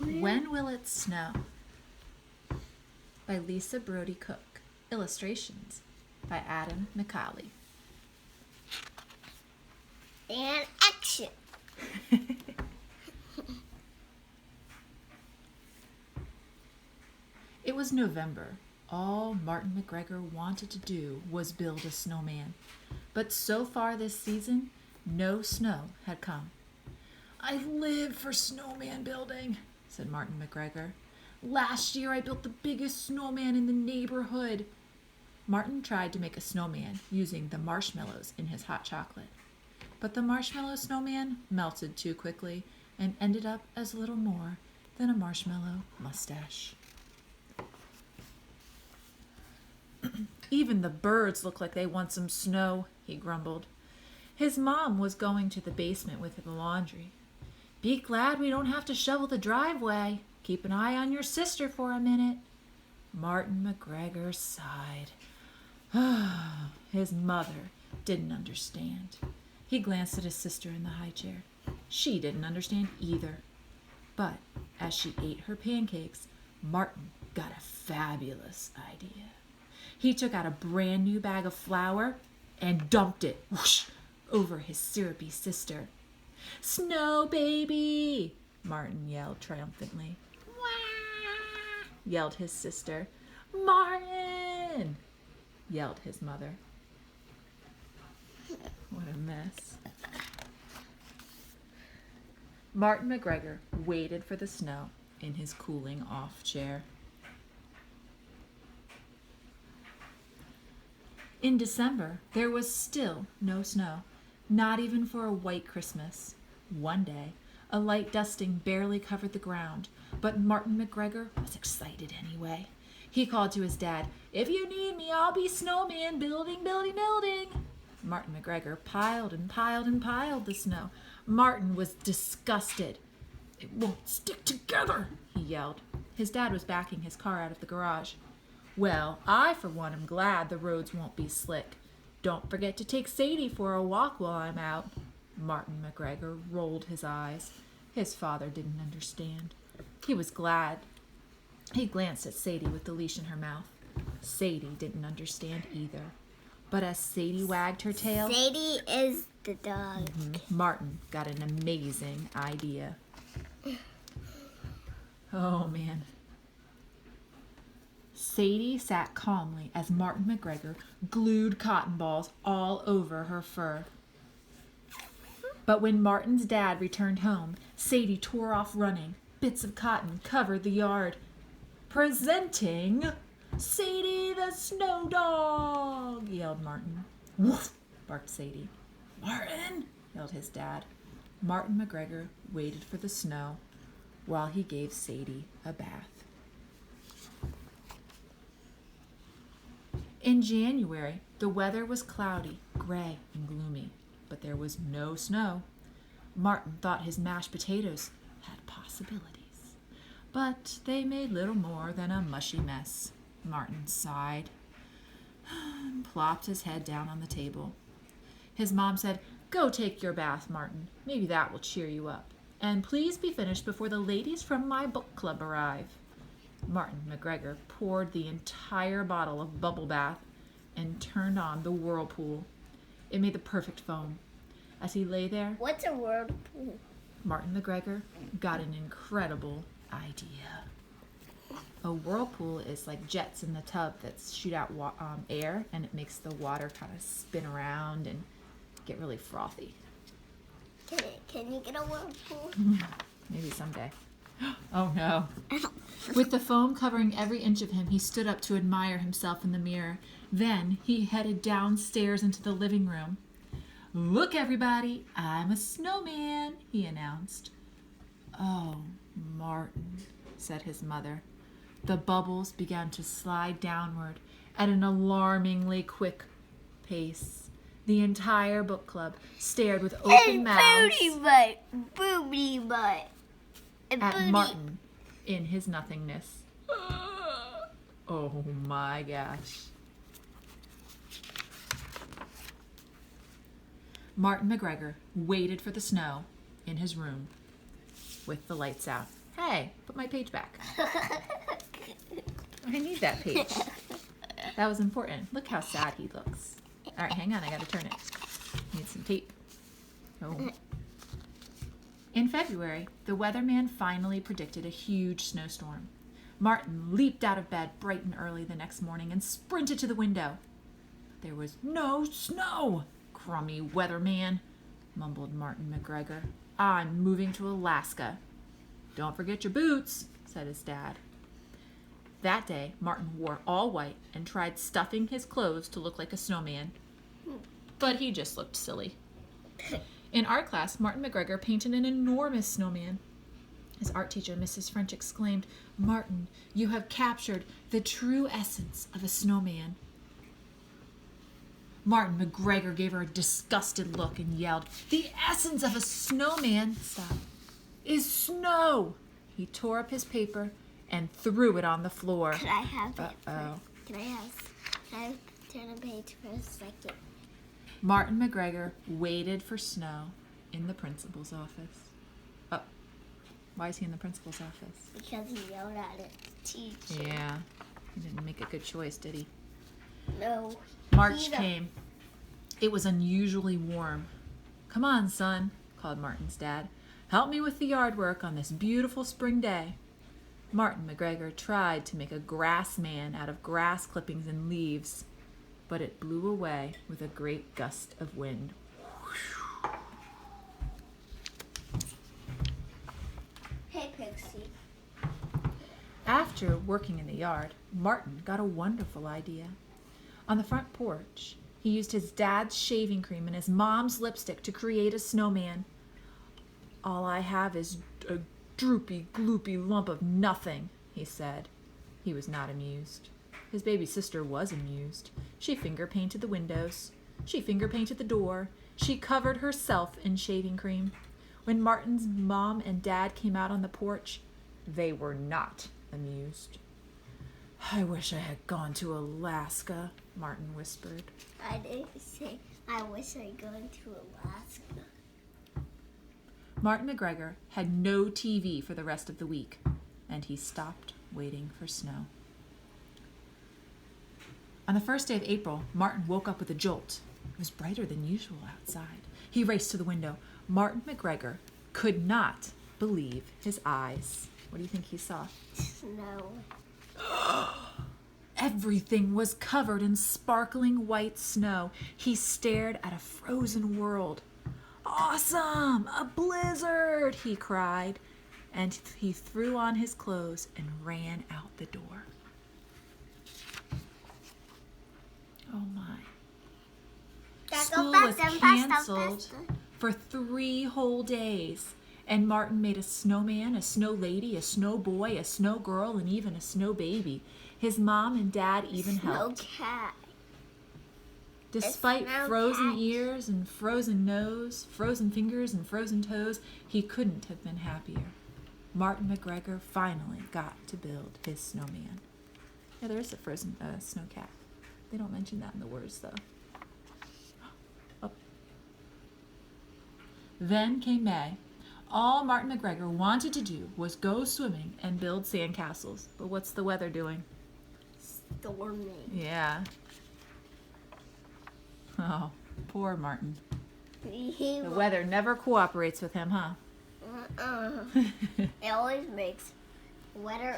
When Will It Snow? By Lisa Broadie Cook. Illustrations by Adam McCauley. And action. It was November. All Martin McGregor wanted to do was build a snowman. But so far this season, no snow had come. "I live for snowman building," said Martin McGregor. "Last year I built the biggest snowman in the neighborhood." Martin tried to make a snowman using the marshmallows in his hot chocolate. But the marshmallow snowman melted too quickly and ended up as little more than a marshmallow mustache. "Even the birds look like they want some snow," he grumbled. His mom was going to the basement with the laundry. "Be glad we don't have to shovel the driveway. Keep an eye on your sister for a minute." Martin McGregor sighed. His mother didn't understand. He glanced at his sister in the high chair. She didn't understand either. But as she ate her pancakes, Martin got a fabulous idea. He took out a brand new bag of flour and dumped it whoosh, over his syrupy sister. "Snow baby!" Martin yelled triumphantly. "Wah!" yelled his sister. "Martin!" yelled his mother. What a mess. Martin McGregor waited for the snow in his cooling off chair. In December, there was still no snow, not even for a white Christmas. One day, a light dusting barely covered the ground, but Martin McGregor was excited anyway. He called to his dad, "If you need me, I'll be snowman building, building, building." Martin McGregor piled and piled and piled the snow. Martin was disgusted. "It won't stick together," he yelled. His dad was backing his car out of the garage. "Well, I for one am glad the roads won't be slick. Don't forget to take Sadie for a walk while I'm out." Martin McGregor rolled his eyes. His father didn't understand. He was glad. He glanced at Sadie with the leash in her mouth. Sadie didn't understand either. But as Sadie wagged her tail, Sadie is the dog. Martin got an amazing idea. Oh, man. Sadie sat calmly as Martin McGregor glued cotton balls all over her fur. But when Martin's dad returned home, Sadie tore off running. Bits of cotton covered the yard. "Presenting Sadie the Snow Dog!" yelled Martin. "Woof!" barked Sadie. "Martin!" yelled his dad. Martin McGregor waited for the snow while he gave Sadie a bath. In January, the weather was cloudy, gray, and gloomy, but there was no snow. Martin thought his mashed potatoes had possibilities, but they made little more than a mushy mess. Martin sighed and plopped his head down on the table. His mom said, "Go take your bath, Martin. Maybe that will cheer you up. And please be finished before the ladies from my book club arrive." Martin McGregor poured the entire bottle of bubble bath and turned on the whirlpool. It made the perfect foam. As he lay there, What's a whirlpool? Martin McGregor got an incredible idea. A whirlpool is like jets in the tub that shoot out air, and it makes the water kind of spin around and get really frothy. Can you get a whirlpool? Maybe someday. Oh no. With the foam covering every inch of him, he stood up to admire himself in the mirror. Then he headed downstairs into the living room. "Look, everybody, I'm a snowman," he announced. "Oh, Martin," said his mother. The bubbles began to slide downward at an alarmingly quick pace. The entire book club stared with open mouths Booty butt. at Martin in his nothingness. Oh my gosh. Martin McGregor waited for the snow in his room with the lights out. Hey, put my page back. I need that page. That was important. Look how sad he looks. All right, hang on. I got to turn it. Need some tape. Oh. In February, the weatherman finally predicted a huge snowstorm. Martin leaped out of bed bright and early the next morning and sprinted to the window. There was no snow. Crummy weatherman, mumbled Martin McGregor. I'm moving to Alaska. Don't forget your boots, said his dad. That day, Martin wore all white and tried stuffing his clothes to look like a snowman. But he just looked silly. In art class, Martin McGregor painted an enormous snowman. His art teacher, Mrs. French, exclaimed, Martin, you have captured the true essence of a snowman. Martin McGregor gave her a disgusted look and yelled, the essence of a snowman, is snow. He tore up his paper and threw it on the floor. Could I have it? Uh-oh. Can I turn a page for a second? Martin McGregor waited for snow in the principal's office. Oh, why is he in the principal's office? Because he yelled at his teacher. Yeah, he didn't make a good choice, did he? No. March came. It was unusually warm. Come on, son, called Martin's dad. Help me with the yard work on this beautiful spring day. Martin McGregor tried to make a grass man out of grass clippings and leaves, but it blew away with a great gust of wind. Hey, Pixie. After working in the yard, Martin got a wonderful idea. On the front porch, he used his dad's shaving cream and his mom's lipstick to create a snowman. All I have is a droopy, gloopy lump of nothing, he said. He was not amused. His baby sister was amused. She finger-painted the windows. She finger-painted the door. She covered herself in shaving cream. When Martin's mom and dad came out on the porch, they were not amused. I wish I had gone to Alaska, Martin whispered. I didn't say I wish I'd gone to Alaska. Martin McGregor had no TV for the rest of the week, and he stopped waiting for snow. On the first day of April, Martin woke up with a jolt. It was brighter than usual outside. He raced to the window. Martin McGregor could not believe his eyes. What do you think he saw? Snow. Everything was covered in sparkling white snow. He stared at a frozen world. Awesome! A blizzard! He cried, and he threw on his clothes and ran out the door. Oh my. School was canceled for 3 whole days, and Martin made a snowman, a snow lady, a snow boy, a snow girl, and even a snow baby. His mom and dad even helped. Snow cat. Despite frozen ears and frozen nose, frozen fingers and frozen toes, he couldn't have been happier. Martin McGregor finally got to build his snowman. Yeah, there is a frozen snow cat. They don't mention that in the words, though. Oh. Then came May. All Martin McGregor wanted to do was go swimming and build sandcastles. But what's the weather doing? Storming. Yeah. Oh, poor Martin. The weather never cooperates with him, huh? It always makes weather